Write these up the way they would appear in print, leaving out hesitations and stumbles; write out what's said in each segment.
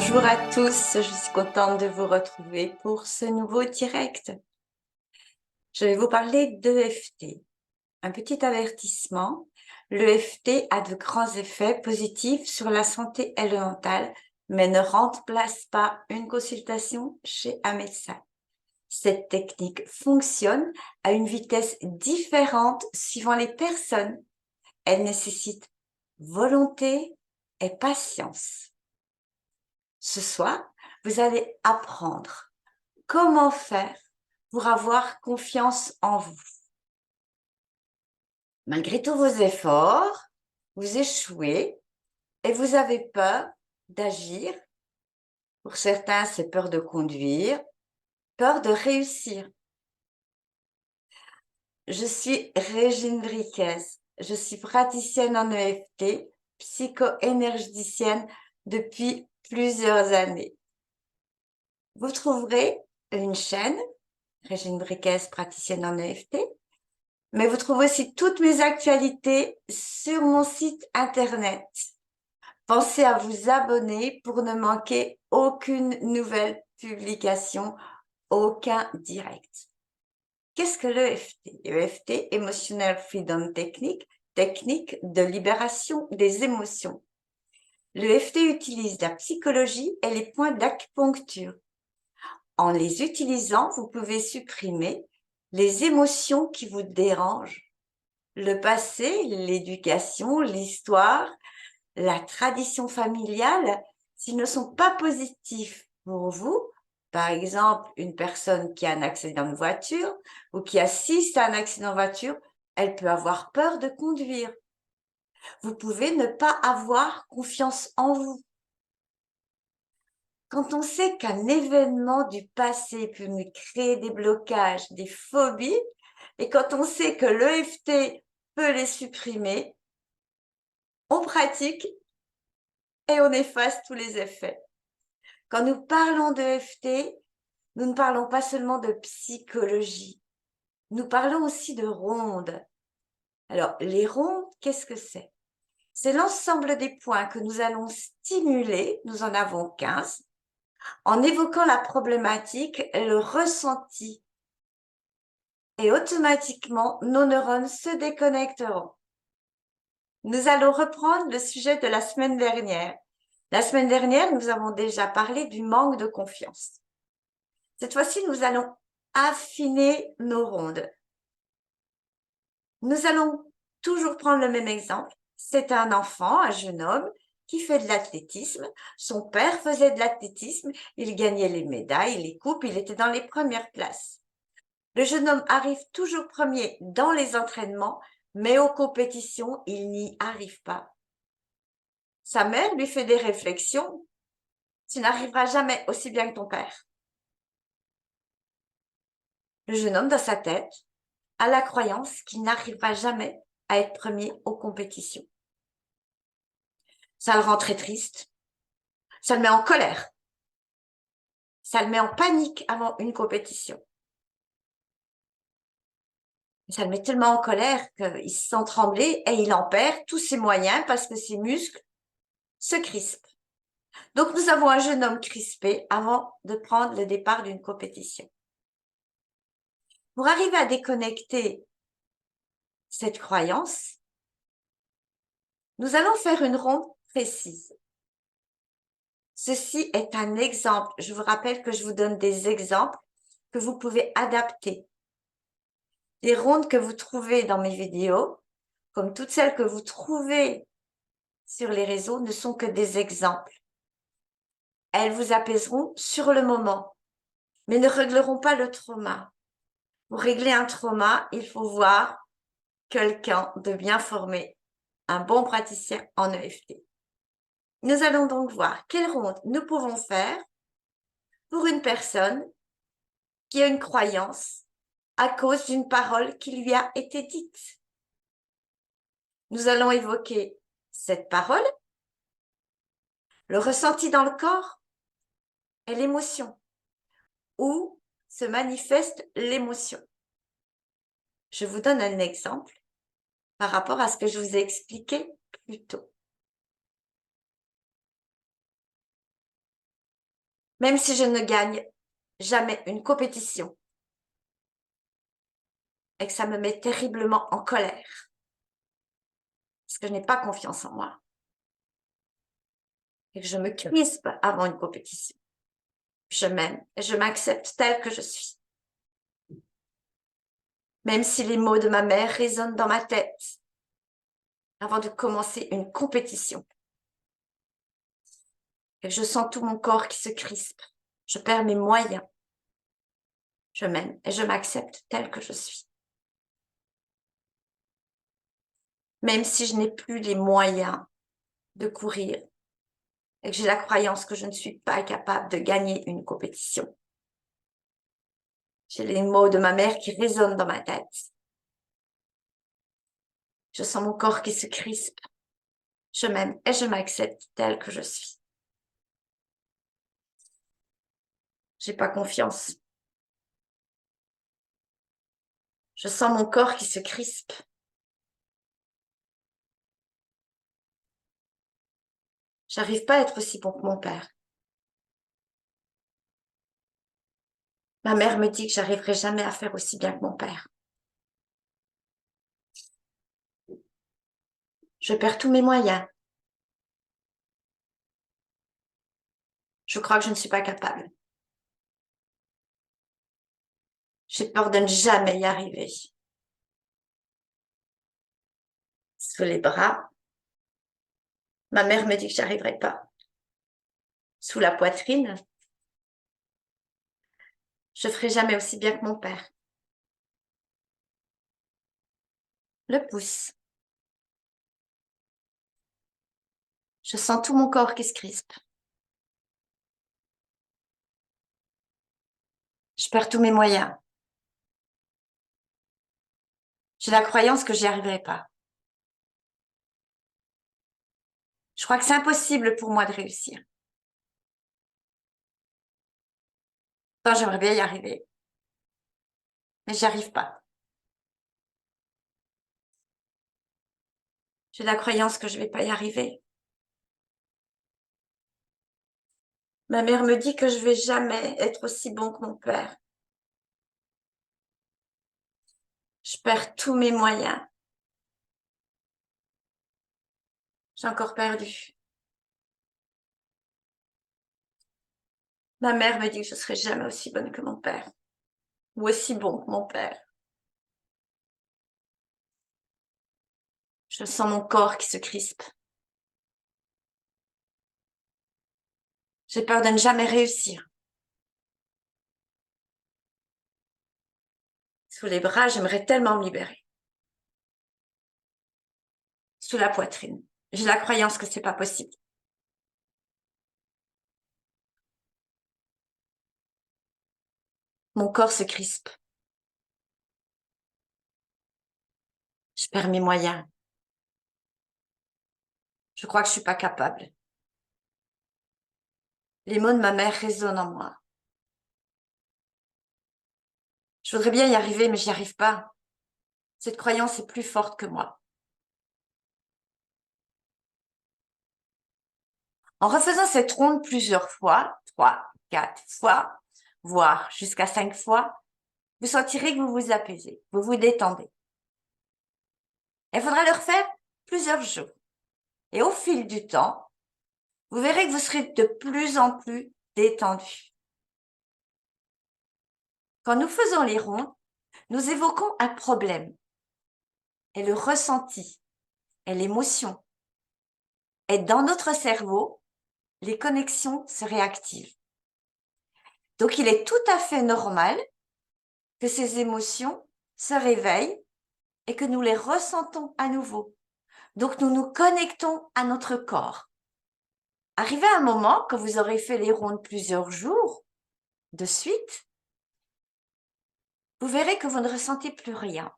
Bonjour à tous, je suis contente de vous retrouver pour ce nouveau direct. Je vais vous parler d'EFT. Un petit avertissement, l'EFT a de grands effets positifs sur la santé et le mental, mais ne remplace pas une consultation chez un médecin. Cette technique fonctionne à une vitesse différente suivant les personnes. Elle nécessite volonté et patience. Ce soir, vous allez apprendre comment faire pour avoir confiance en vous. Malgré tous vos efforts, vous échouez et vous avez peur d'agir. Pour certains, c'est peur de conduire, peur de réussir. Je suis Régine Briquez. Je suis praticienne en EFT, psycho-énergéticienne depuis plusieurs années. Vous trouverez une chaîne, Régine Briquez, praticienne en EFT, mais vous trouvez aussi toutes mes actualités sur mon site internet. Pensez à vous abonner pour ne manquer aucune nouvelle publication, aucun direct. Qu'est-ce que l'EFT? EFT, Emotional Freedom Technique, technique de libération des émotions. L'EFT utilise la psychologie et les points d'acupuncture. En les utilisant, vous pouvez supprimer les émotions qui vous dérangent, le passé, l'éducation, l'histoire, la tradition familiale, s'ils ne sont pas positifs pour vous, par exemple, une personne qui a un accident de voiture ou qui assiste à un accident de voiture, elle peut avoir peur de conduire. Vous pouvez ne pas avoir confiance en vous. Quand on sait qu'un événement du passé peut nous créer des blocages, des phobies, et quand on sait que l'EFT peut les supprimer, on pratique et on efface tous les effets. Quand nous parlons d'EFT, nous ne parlons pas seulement de psychologie, nous parlons aussi de rondes. Alors, les rondes, qu'est-ce que c'est? C'est l'ensemble des points que nous allons stimuler, nous en avons 15, en évoquant la problématique et le ressenti. Et automatiquement, nos neurones se déconnecteront. Nous allons reprendre le sujet de la semaine dernière. La semaine dernière, nous avons déjà parlé du manque de confiance. Cette fois-ci, nous allons affiner nos rondes. Nous allons toujours prendre le même exemple. C'est un enfant, un jeune homme, qui fait de l'athlétisme. Son père faisait de l'athlétisme. Il gagnait les médailles, les coupes. Il était dans les premières places. Le jeune homme arrive toujours premier dans les entraînements, mais aux compétitions, il n'y arrive pas. Sa mère lui fait des réflexions. Tu n'arriveras jamais aussi bien que ton père. Le jeune homme, dans sa tête, a la croyance qu'il n'arrivera jamais à être premier aux compétitions. Ça le rend très triste. Ça le met en colère. Ça le met en panique avant une compétition. Ça le met tellement en colère qu'il se sent trembler et il en perd tous ses moyens parce que ses muscles se crispent. Donc, nous avons un jeune homme crispé avant de prendre le départ d'une compétition. Pour arriver à déconnecter cette croyance, nous allons faire une ronde précise. Ceci est un exemple. Je vous rappelle que je vous donne des exemples que vous pouvez adapter. Les rondes que vous trouvez dans mes vidéos, comme toutes celles que vous trouvez sur les réseaux, ne sont que des exemples. Elles vous apaiseront sur le moment, mais ne régleront pas le trauma. Pour régler un trauma, il faut voir quelqu'un de bien formé, un bon praticien en EFT. Nous allons donc voir quelle ronde nous pouvons faire pour une personne qui a une croyance à cause d'une parole qui lui a été dite. Nous allons évoquer cette parole, le ressenti dans le corps et l'émotion, où se manifeste l'émotion. Je vous donne un exemple par rapport à ce que je vous ai expliqué plus tôt. même si je ne gagne jamais une compétition et que ça me met terriblement en colère, parce que je n'ai pas confiance en moi et que je me crispe avant une compétition. Je m'aime et je m'accepte telle que je suis. Même si les mots de ma mère résonnent dans ma tête avant de commencer une compétition et que je sens tout mon corps qui se crispe, je perds mes moyens. Je m'aime et je m'accepte telle que je suis. Même si je n'ai plus les moyens de courir et que j'ai la croyance que je ne suis pas capable de gagner une compétition. J'ai les mots de ma mère qui résonnent dans ma tête. Je sens mon corps qui se crispe. Je m'aime et je m'accepte telle que je suis. J'ai pas confiance. Je sens mon corps qui se crispe. J'arrive pas à être aussi bon que mon père. Ma mère me dit que j'arriverai jamais à faire aussi bien que mon père. Je perds tous mes moyens. Je crois que je ne suis pas capable. J'ai peur de ne jamais y arriver. Sous les bras, ma mère me dit que j'arriverai pas. Sous la poitrine, je ferai jamais aussi bien que mon père. Le pouce. Je sens tout mon corps qui se crispe. Je perds tous mes moyens. J'ai la croyance que j'y arriverai pas. Je crois que c'est impossible pour moi de réussir. Enfin, j'aimerais bien y arriver, mais j'y arrive pas. J'ai la croyance que je vais pas y arriver. Ma mère me dit que je vais jamais être aussi bon que mon père. Je perds tous mes moyens. J'ai encore perdu. Ma mère me dit que je serai jamais aussi bonne que mon père. Ou aussi bon que mon père. Je sens mon corps qui se crispe. J'ai peur de ne jamais réussir. Sous les bras, j'aimerais tellement me libérer. Sous la poitrine. J'ai la croyance que c'est pas possible. Mon corps se crispe. Je perds mes moyens. Je crois que je suis pas capable. Les mots de ma mère résonnent en moi. Je voudrais bien y arriver, mais j'y arrive pas. Cette croyance est plus forte que moi. En refaisant cette ronde plusieurs fois, 3, 4 fois, voire jusqu'à 5 fois, vous sentirez que vous vous apaisez, vous vous détendez. Il faudra le refaire plusieurs jours. Et au fil du temps, vous verrez que vous serez de plus en plus détendu. Quand nous faisons les rondes, nous évoquons un problème et le ressenti et l'émotion. Et dans notre cerveau, les connexions se réactivent. Donc, il est tout à fait normal que ces émotions se réveillent et que nous les ressentons à nouveau. Donc, nous nous connectons à notre corps. Arrivé à un moment, quand vous aurez fait les rondes plusieurs jours de suite, vous verrez que vous ne ressentez plus rien.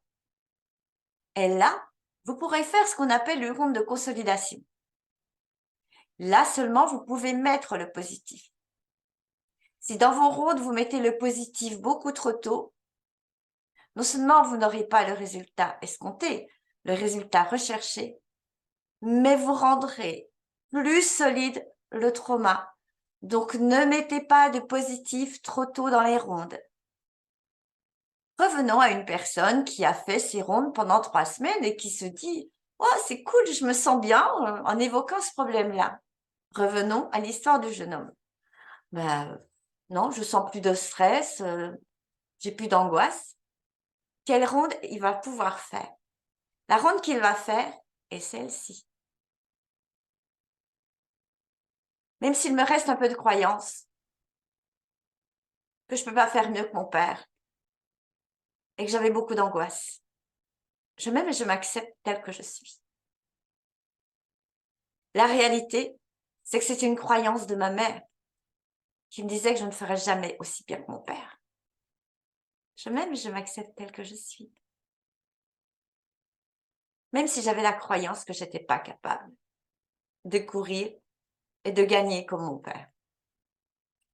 Et là, vous pourrez faire ce qu'on appelle une ronde de consolidation. Là seulement, vous pouvez mettre le positif. Si dans vos rondes, vous mettez le positif beaucoup trop tôt, non seulement vous n'aurez pas le résultat escompté, le résultat recherché, mais vous rendrez plus solide le trauma Donc, ne mettez pas de positif trop tôt dans les rondes. Revenons à une personne qui a fait ses rondes pendant 3 semaines et qui se dit « Oh, c'est cool, je me sens bien en évoquant ce problème-là. » Revenons à l'histoire du jeune homme. Ben, non, je sens plus de stress, j'ai plus d'angoisse. Quelle ronde il va pouvoir faire? La ronde qu'il va faire est celle-ci. Même s'il me reste un peu de croyance que je peux pas faire mieux que mon père et que j'avais beaucoup d'angoisse. Je m'aime et je m'accepte telle que je suis. La réalité, c'est que c'est une croyance de ma mère qui me disait que je ne ferais jamais aussi bien que mon père. Je m'aime et je m'accepte telle que je suis. Même si j'avais la croyance que j'étais pas capable de courir et de gagner comme mon père.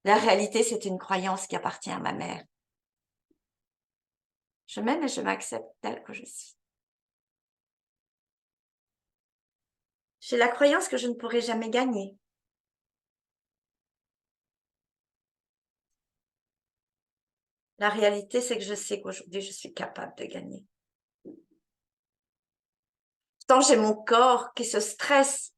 La réalité, c'est une croyance qui appartient à ma mère. Je m'aime et je m'accepte telle que je suis. J'ai la croyance que je ne pourrai jamais gagner. La réalité, c'est que je sais qu'aujourd'hui, je suis capable de gagner. Tant j'ai mon corps qui se stresse,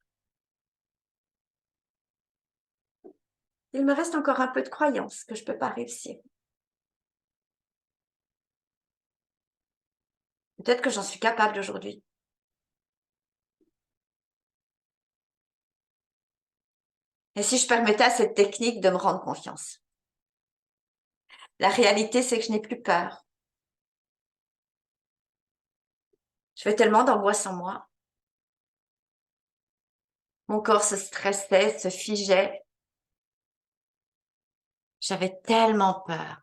il me reste encore un peu de croyance que je ne peux pas réussir. Peut-être que j'en suis capable aujourd'hui. Et si je permettais à cette technique de me rendre confiance? La réalité, c'est que je n'ai plus peur. Je fais tellement d'angoisse en moi. Mon corps se stressait, se figeait. J'avais tellement peur.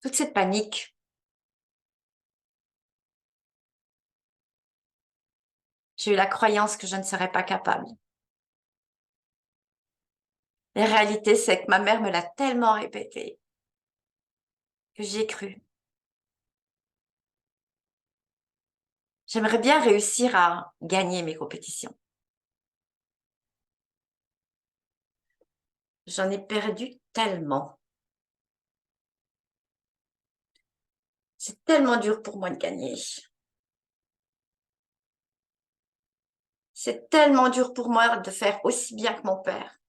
Toute cette panique. J'ai eu la croyance que je ne serais pas capable. La réalité, c'est que ma mère me l'a tellement répété que j'y ai cru. J'aimerais bien réussir à gagner mes compétitions. J'en ai perdu tellement. C'est tellement dur pour moi de gagner. C'est tellement dur pour moi de faire aussi bien que mon père.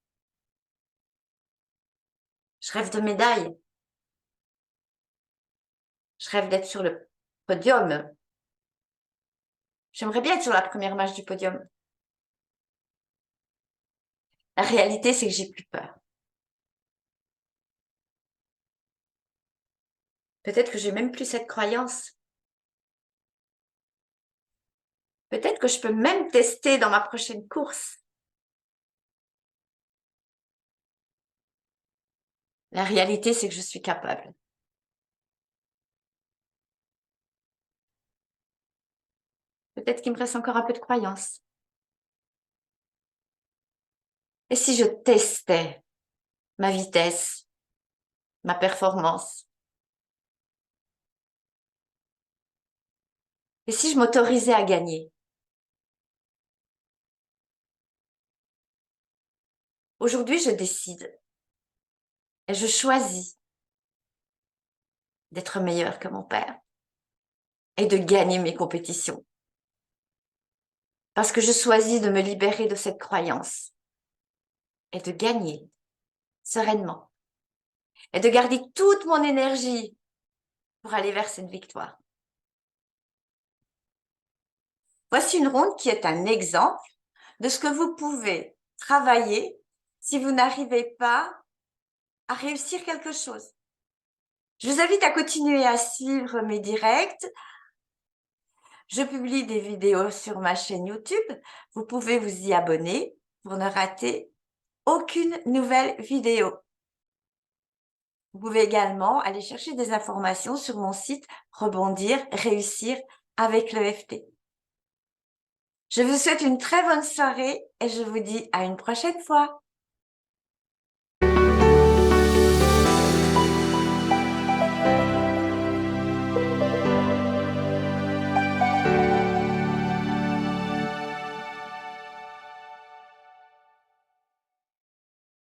Je rêve de médailles. Je rêve d'être sur le podium. J'aimerais bien être sur la première marche du podium. La réalité, c'est que j'ai plus peur. Peut-être que j'ai même plus cette croyance. Peut-être que je peux même tester dans ma prochaine course. La réalité, c'est que je suis capable. Peut-être qu'il me reste encore un peu de croyance. Et si je testais ma vitesse, ma performance? Et si je m'autorisais à gagner? Aujourd'hui, je décide et je choisis d'être meilleure que mon père et de gagner mes compétitions. Parce que je choisis de me libérer de cette croyance et de gagner sereinement et de garder toute mon énergie pour aller vers cette victoire. Voici une ronde qui est un exemple de ce que vous pouvez travailler si vous n'arrivez pas à réussir quelque chose. Je vous invite à continuer à suivre mes directs. Je publie des vidéos sur ma chaîne YouTube. Vous pouvez vous y abonner pour ne rater aucune nouvelle vidéo. Vous pouvez également aller chercher des informations sur mon site Rebondir, réussir avec l'EFT. Je vous souhaite une très bonne soirée et je vous dis à une prochaine fois.